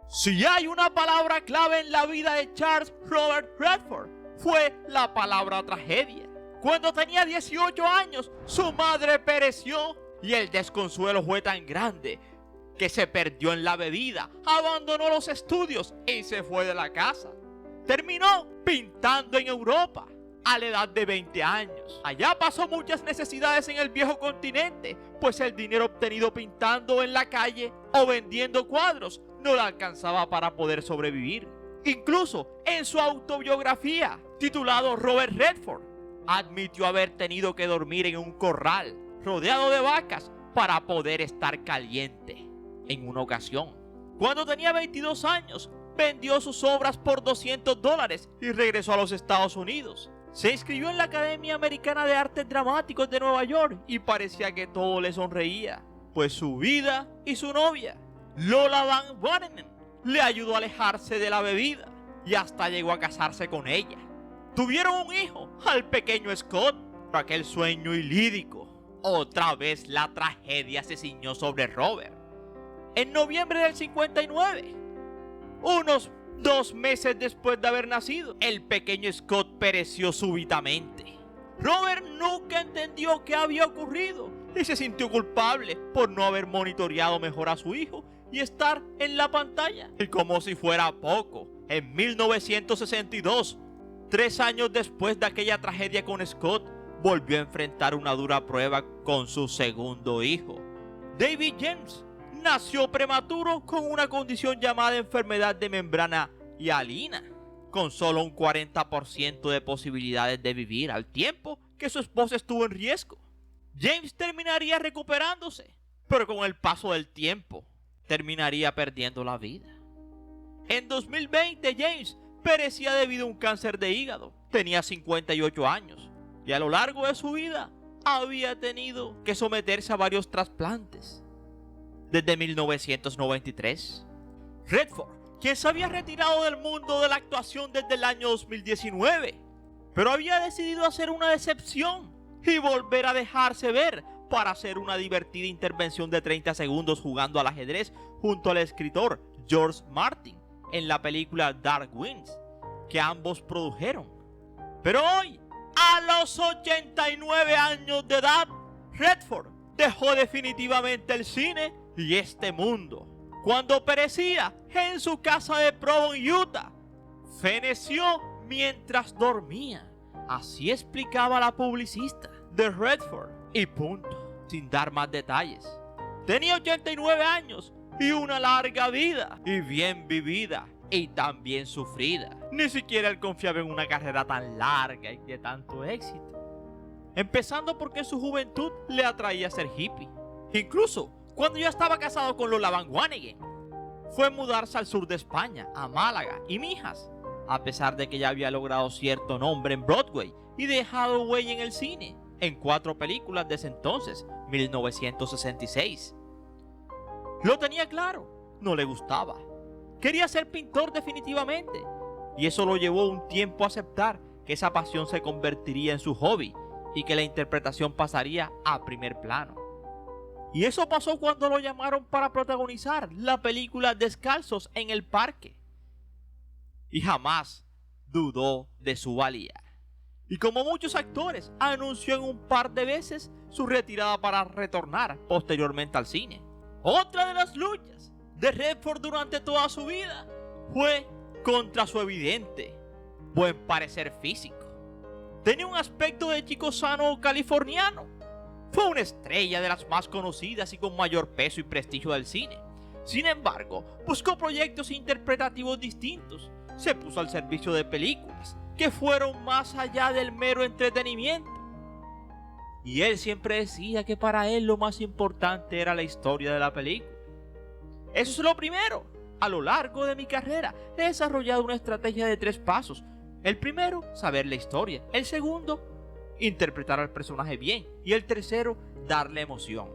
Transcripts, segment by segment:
Si hay una palabra clave en la vida de Charles Robert Redford, fue la palabra tragedia. Cuando tenía 18 años, su madre pereció y el desconsuelo fue tan grande que se perdió en la bebida, abandonó los estudios y se fue de la casa. Terminó pintando en Europa a la edad de 20 años. Allá pasó muchas necesidades en el viejo continente, pues el dinero obtenido pintando en la calle o vendiendo cuadros no le alcanzaba para poder sobrevivir. Incluso en su autobiografía, titulado Robert Redford, admitió haber tenido que dormir en un corral rodeado de vacas para poder estar caliente. En una ocasión, cuando tenía 22 años, vendió sus obras por $200 y regresó a los Estados Unidos. Se inscribió en la Academia Americana de Artes Dramáticos de Nueva York y parecía que todo le sonreía, pues su vida y su novia, Lola Van Warenen, le ayudó a alejarse de la bebida y hasta llegó a casarse con ella. Tuvieron un hijo, al pequeño Scott. Aquel sueño ilírico. Otra vez la tragedia se ciñó sobre Robert. En noviembre del 59, unos 2 meses después de haber nacido, el pequeño Scott pereció súbitamente. Robert nunca entendió qué había ocurrido y se sintió culpable por no haber monitoreado mejor a su hijo y estar en la pantalla. Y como si fuera poco, en 1962, 3 años después de aquella tragedia con Scott, volvió a enfrentar una dura prueba con su segundo hijo. David James nació prematuro con una condición llamada enfermedad de membrana hialina, con solo un 40% de posibilidades de vivir, al tiempo que su esposa estuvo en riesgo. James terminaría recuperándose, pero con el paso del tiempo terminaría perdiendo la vida. En 2020, James perecía debido a un cáncer de hígado. Tenía 58 años y a lo largo de su vida había tenido que someterse a varios trasplantes. Desde 1993, Redford, quien se había retirado del mundo de la actuación desde el año 2019, pero había decidido hacer una excepción y volver a dejarse ver para hacer una divertida intervención de 30 segundos jugando al ajedrez junto al escritor George Martin en la película Dark Winds, que ambos produjeron. Pero hoy, a los 89 años de edad, Redford dejó definitivamente el cine y este mundo. Cuando perecía en su casa de Provo, Utah, feneció mientras dormía. Así explicaba la publicista de Redford. Y punto, sin dar más detalles. Tenía 89 años y una larga vida, y bien vivida, y también sufrida. Ni siquiera él confiaba en una carrera tan larga y de tanto éxito. Empezando porque en su juventud le atraía ser hippie. Incluso cuando ya estaba casado con Lola Van Warenen, fue mudarse al sur de España, a Málaga y Mijas, a pesar de que ya había logrado cierto nombre en Broadway y dejado huella en el cine, en 4 películas desde entonces, 1966. Lo tenía claro, no le gustaba. Quería ser pintor definitivamente, y eso lo llevó un tiempo a aceptar que esa pasión se convertiría en su hobby y que la interpretación pasaría a primer plano. Y eso pasó cuando lo llamaron para protagonizar la película Descalzos en el Parque. Y jamás dudó de su valía. Y como muchos actores, anunció en un par de veces su retirada para retornar posteriormente al cine. Otra de las luchas de Redford durante toda su vida fue contra su evidente buen parecer físico. Tenía un aspecto de chico sano californiano. Fue una estrella de las más conocidas y con mayor peso y prestigio del cine. Sin embargo, buscó proyectos interpretativos distintos. Se puso al servicio de películas que fueron más allá del mero entretenimiento. Y él siempre decía que para él lo más importante era la historia de la película. Eso es lo primero. A lo largo de mi carrera he desarrollado una estrategia de 3 pasos. El primero, saber la historia. El segundo, interpretar al personaje bien. Y el tercero, darle emoción.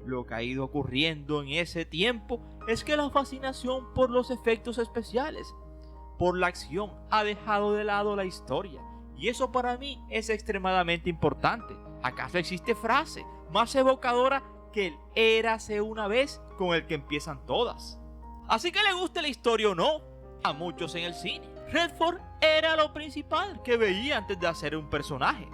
Lo que ha ido ocurriendo en ese tiempo es que la fascinación por los efectos especiales, por la acción, ha dejado de lado la historia. Y eso para mí es extremadamente importante. ¿Acaso existe frase más evocadora que el érase una vez con el que empiezan todas? Así que le guste la historia o no, a muchos en el cine, Redford era lo principal que veía antes de hacer un personaje.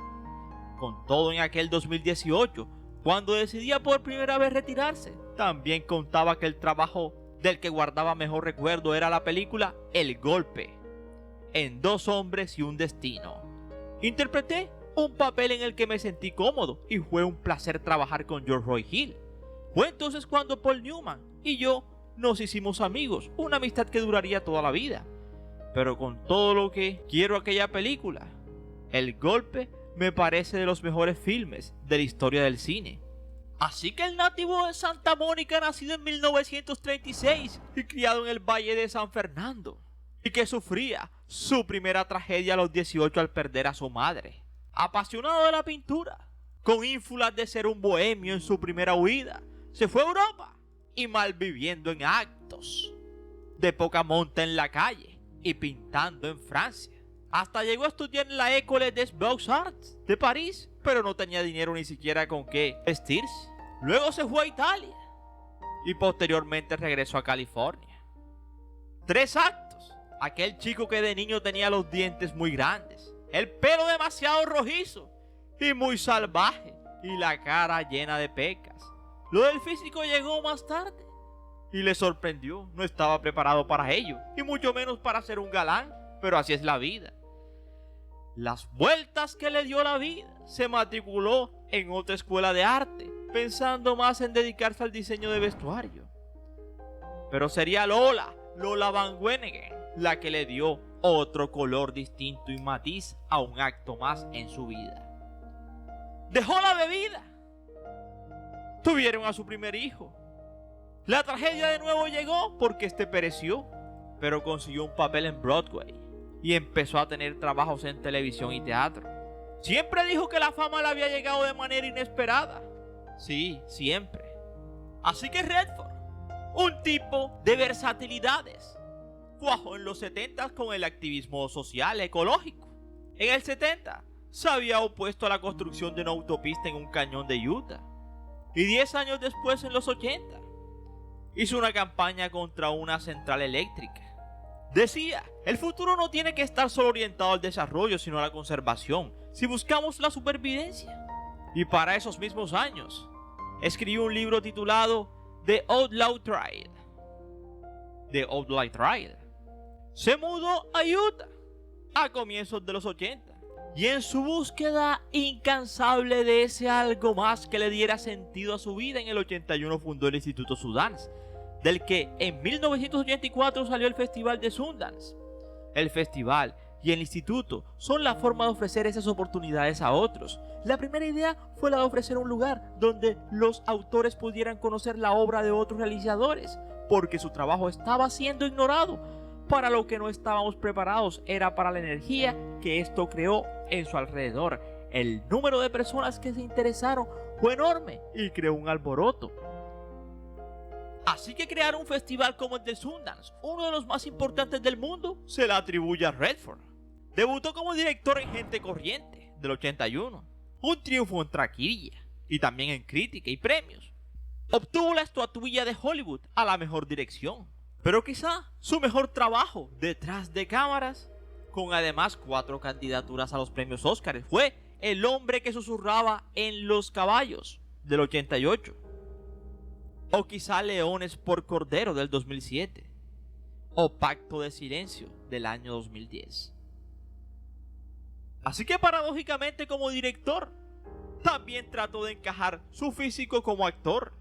Con todo, en aquel 2018, cuando decidía por primera vez retirarse, también contaba que el trabajo del que guardaba mejor recuerdo era la película El Golpe, en Dos hombres y un destino. Interpreté un papel en el que me sentí cómodo y fue un placer trabajar con George Roy Hill. Fue entonces cuando Paul Newman y yo nos hicimos amigos, una amistad que duraría toda la vida. Pero con todo lo que quiero aquella película, El Golpe me parece de los mejores filmes de la historia del cine. Así que el nativo de Santa Mónica, nacido en 1936 y criado en el Valle de San Fernando, y que sufría su primera tragedia a los 18 al perder a su madre, apasionado de la pintura, con ínfulas de ser un bohemio en su primera huida, se fue a Europa y malviviendo en actos de poca monta en la calle y pintando en Francia. Hasta llegó a estudiar en la École des Beaux-Arts de París, pero no tenía dinero ni siquiera con qué vestirse. Luego se fue a Italia y posteriormente regresó a California. 3 actos. Aquel chico que de niño tenía los dientes muy grandes, el pelo demasiado rojizo y muy salvaje, y la cara llena de pecas. Lo del físico llegó más tarde y le sorprendió. No estaba preparado para ello, y mucho menos para ser un galán, pero así es la vida. Las vueltas que le dio la vida, se matriculó en otra escuela de arte, pensando más en dedicarse al diseño de vestuario. Pero sería Lola Van Gueneguen, la que le dio otro color distinto y matiz a un acto más en su vida. Dejó la bebida. Tuvieron a su primer hijo. La tragedia de nuevo llegó porque este pereció, pero consiguió un papel en Broadway y empezó a tener trabajos en televisión y teatro. Siempre dijo que la fama le había llegado de manera inesperada. Sí, siempre. Así que Redford, un tipo de versatilidades, cuajó en los 70 con el activismo social ecológico. En el 70 se había opuesto a la construcción de una autopista en un cañón de Utah. Y 10 años después, en los 80, hizo una campaña contra una central eléctrica. Decía, el futuro no tiene que estar solo orientado al desarrollo, sino a la conservación, si buscamos la supervivencia. Y para esos mismos años, escribió un libro titulado The Outlaw Trail. The Outlaw Trail. Se mudó a Utah a comienzos de los 80. Y en su búsqueda incansable de ese algo más que le diera sentido a su vida, en el 81 fundó el Instituto Sundance, del que en 1984 salió el Festival de Sundance. El festival y el instituto son la forma de ofrecer esas oportunidades a otros. La primera idea fue la de ofrecer un lugar donde los autores pudieran conocer la obra de otros realizadores, porque su trabajo estaba siendo ignorado. Para lo que no estábamos preparados era para la energía que esto creó en su alrededor. El número de personas que se interesaron fue enorme y creó un alboroto. Así que crear un festival como el de Sundance, uno de los más importantes del mundo, se le atribuye a Redford. Debutó como director en Gente Corriente, del 81, un triunfo en taquilla y también en crítica y premios. Obtuvo la estatuilla de Hollywood a la mejor dirección, pero quizá su mejor trabajo detrás de cámaras, con además 4 candidaturas a los premios Oscar, fue El hombre que susurraba en los caballos, del 88. O quizá Leones por Cordero, del 2007. O Pacto de Silencio, del año 2010. Así que paradójicamente, como director, también trató de encajar su físico como actor.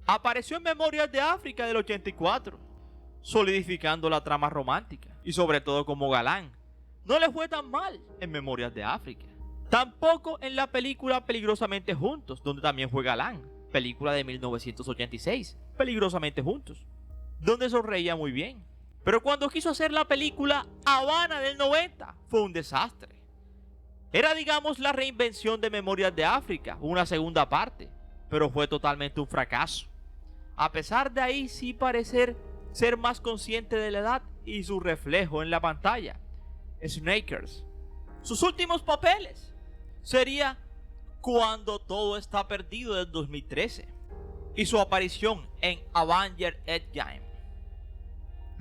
Apareció en Memorias de África, del 84, solidificando la trama romántica, y sobre todo como galán. No le fue tan mal en Memorias de África. Tampoco en la película Peligrosamente Juntos, donde también fue galán. Película de 1986, Peligrosamente Juntos, donde sonreía muy bien. Pero cuando quiso hacer la película Habana, del 90, fue un desastre. Era, digamos, la reinvención de Memorias de África, una segunda parte, pero fue totalmente un fracaso. A pesar de ahí sí parecer ser más consciente de la edad y su reflejo en la pantalla. Snakers. Sus últimos papeles sería Cuando todo está perdido, del 2013, y su aparición en Avenger Endgame.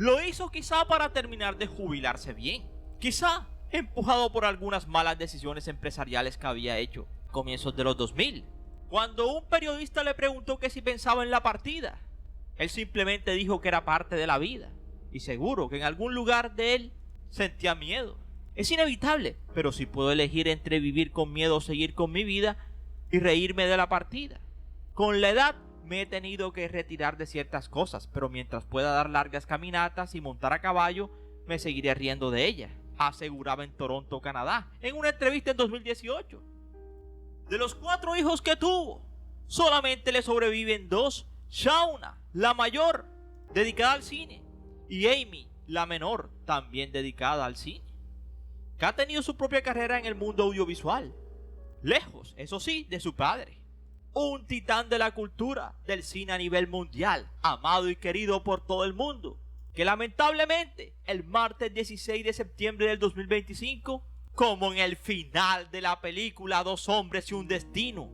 Lo hizo quizá para terminar de jubilarse bien, quizá empujado por algunas malas decisiones empresariales que había hecho a comienzos de los 2000. Cuando un periodista le preguntó que si pensaba en la partida, él simplemente dijo que era parte de la vida, y seguro que en algún lugar de él sentía miedo. Es inevitable, pero si puedo elegir entre vivir con miedo o seguir con mi vida y reírme de la partida. Con la edad me he tenido que retirar de ciertas cosas, pero mientras pueda dar largas caminatas y montar a caballo, me seguiré riendo de ella, aseguraba en Toronto, Canadá, en una entrevista en 2018. De los 4 hijos que tuvo, solamente le sobreviven 2. Shauna, la mayor, dedicada al cine, y Amy, la menor, también dedicada al cine, que ha tenido su propia carrera en el mundo audiovisual, lejos, eso sí, de su padre. Un titán de la cultura del cine a nivel mundial, amado y querido por todo el mundo, que lamentablemente el martes 16 de septiembre del 2025, como en el final de la película 2 hombres y un destino,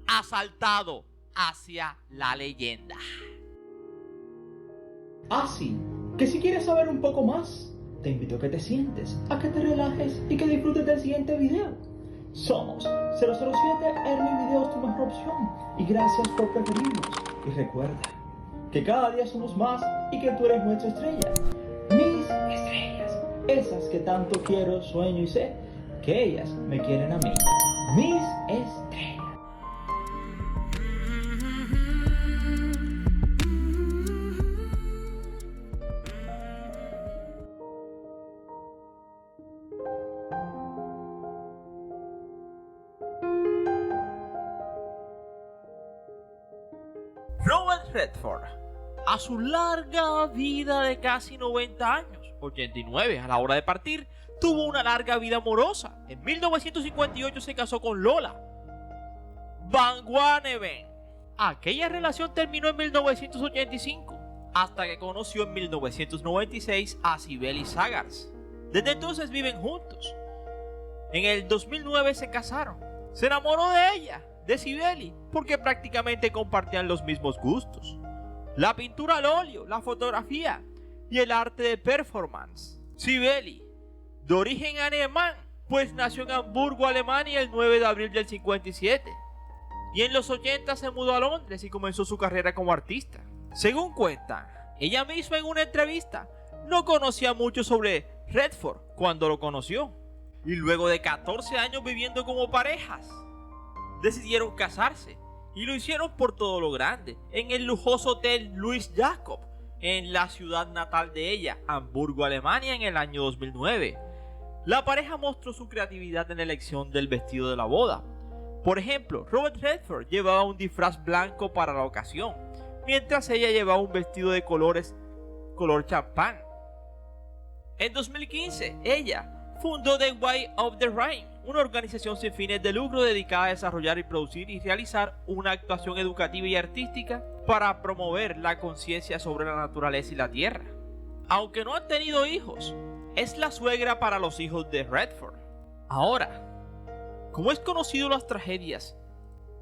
ha saltado hacia la leyenda. Así que si quieres saber un poco más, te invito a que te sientes, a que te relajes y que disfrutes del siguiente video. Somos 007 Ernie Videos, tu mejor opción, y gracias por preferirnos. Y recuerda que cada día somos más y que tú eres nuestra estrella. Mis estrellas, esas que tanto quiero, sueño y sé que ellas me quieren a mí. Mis estrellas. Robert Redford, a su larga vida de casi 90 años, 89 a la hora de partir, tuvo una larga vida amorosa. En 1958 se casó con Lola Van Warneven. Aquella relación terminó en 1985, hasta que conoció en 1996 a Sibeli Sagars. Desde entonces viven juntos. En el 2009 se casaron. Se enamoró de ella, de Sibeli, porque prácticamente compartían los mismos gustos: la pintura al óleo, la fotografía y el arte de performance. Sibeli, de origen alemán, pues nació en Hamburgo, Alemania, el 9 de abril del 57, y en los 80 se mudó a Londres y comenzó su carrera como artista. Según cuenta ella misma en una entrevista, no conocía mucho sobre Redford cuando lo conoció, y luego de 14 años viviendo como parejas, decidieron casarse, y lo hicieron por todo lo grande, en el lujoso hotel Louis Jacob, en la ciudad natal de ella, Hamburgo, Alemania, en el año 2009. La pareja mostró su creatividad en la elección del vestido de la boda. Por ejemplo, Robert Redford llevaba un disfraz blanco para la ocasión, mientras ella llevaba un vestido de colores color champán. En 2015, ella fundó The Way of the Rain, una organización sin fines de lucro dedicada a desarrollar y producir y realizar una actuación educativa y artística para promover la conciencia sobre la naturaleza y la tierra. Aunque no han tenido hijos, es la suegra para los hijos de Redford. Ahora, como es conocido las tragedias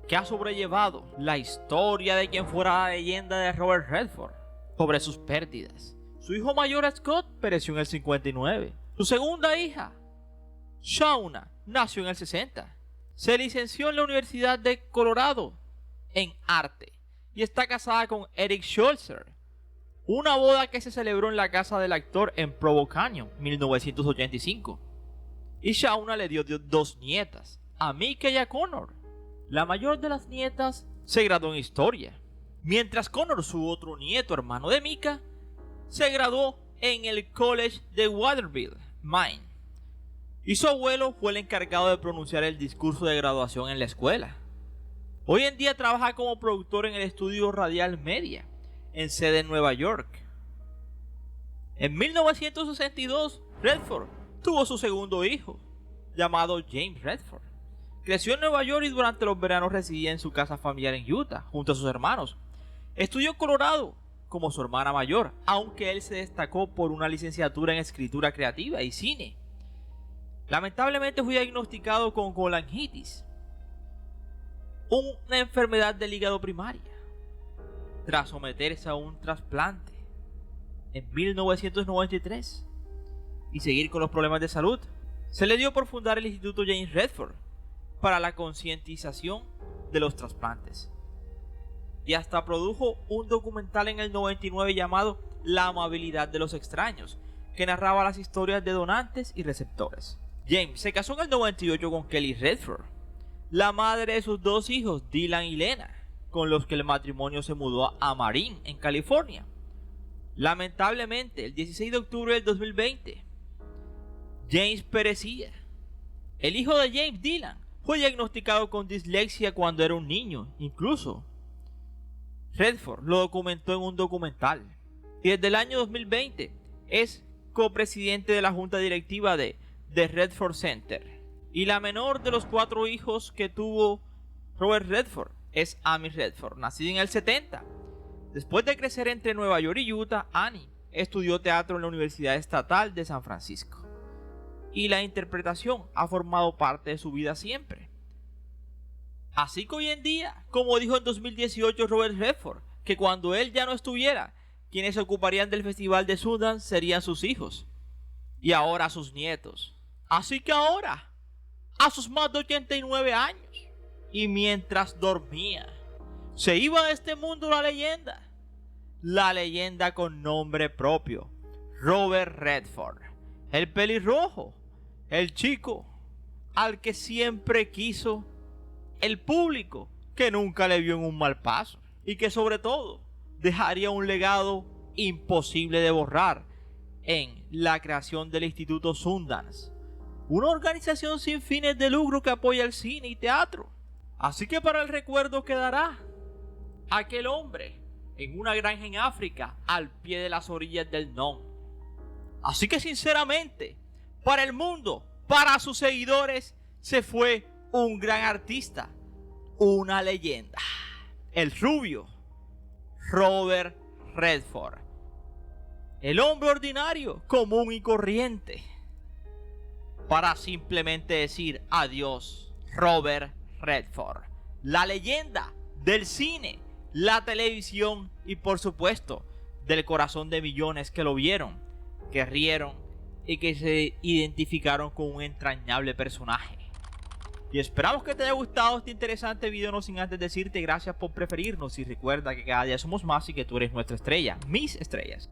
que ha sobrellevado la historia de quien fuera la leyenda de Robert Redford, sobre sus pérdidas. Su hijo mayor, Scott, pereció en el 59. Su segunda hija, Shauna, nació en el 60. Se licenció en la Universidad de Colorado en arte y está casada con Eric Scholzer. Una boda que se celebró en la casa del actor en Provo Canyon, 1985. Y Shauna le dio 2 nietas, a Mika y a Connor. La mayor de las nietas se graduó en historia, mientras Connor, su otro nieto, hermano de Mika, se graduó en el College de Waterville, Maine. Y su abuelo fue el encargado de pronunciar el discurso de graduación en la escuela. Hoy en día trabaja como productor en el estudio Radial Media, en sede en Nueva York. En 1962, Redford tuvo su segundo hijo, llamado James Redford. Creció en Nueva York y durante los veranos residía en su casa familiar en Utah, junto a sus hermanos. Estudió en Colorado, como su hermana mayor, aunque él se destacó por una licenciatura en escritura creativa y cine. Lamentablemente fue diagnosticado con colangitis, una enfermedad del hígado primaria, tras someterse a un trasplante. en 1993 y seguir con los problemas de salud, se le dio por fundar el Instituto James Redford para la concientización de los trasplantes. Y hasta produjo un documental en el 99 llamado La amabilidad de los extraños, que narraba las historias de donantes y receptores. James se casó en el 98 con Kelly Redford, la madre de sus 2 hijos, Dylan y Lena, con los que el matrimonio se mudó a Marin, en California. Lamentablemente, el 16 de octubre del 2020, James perecía. El hijo de James, Dylan, fue diagnosticado con dislexia cuando era un niño. Incluso Redford lo documentó en un documental. Y desde el año 2020 es copresidente de la junta directiva de The Redford Center. Y la menor de los 4 hijos que tuvo Robert Redford es Amy Redford, nacida en el 70. Después de crecer entre Nueva York y Utah, Annie estudió teatro en la Universidad Estatal de San Francisco. Y la interpretación ha formado parte de su vida siempre. Así que hoy en día, como dijo en 2018 Robert Redford, que cuando él ya no estuviera, quienes se ocuparían del festival de Sundance serían sus hijos. Y ahora sus nietos. Así que ahora, a sus más de 89 años, y mientras dormía, se iba de este mundo la leyenda con nombre propio, Robert Redford, el pelirrojo, el chico al que siempre quiso el público, que nunca le vio en un mal paso, y que sobre todo dejaría un legado imposible de borrar en la creación del Instituto Sundance, una organización sin fines de lucro que apoya el cine y teatro. Así que para el recuerdo quedará aquel hombre en una granja en África al pie de las orillas del Non. Así que sinceramente, para el mundo, para sus seguidores, se fue un gran artista, una leyenda, el rubio Robert Redford, el hombre ordinario, común y corriente, para simplemente decir adiós, Robert Redford, la leyenda del cine, la televisión y por supuesto del corazón de millones que lo vieron, que rieron y que se identificaron con un entrañable personaje. Y esperamos que te haya gustado este interesante video, no sin antes decirte gracias por preferirnos y recuerda que cada día somos más y que tú eres nuestra estrella, mis estrellas.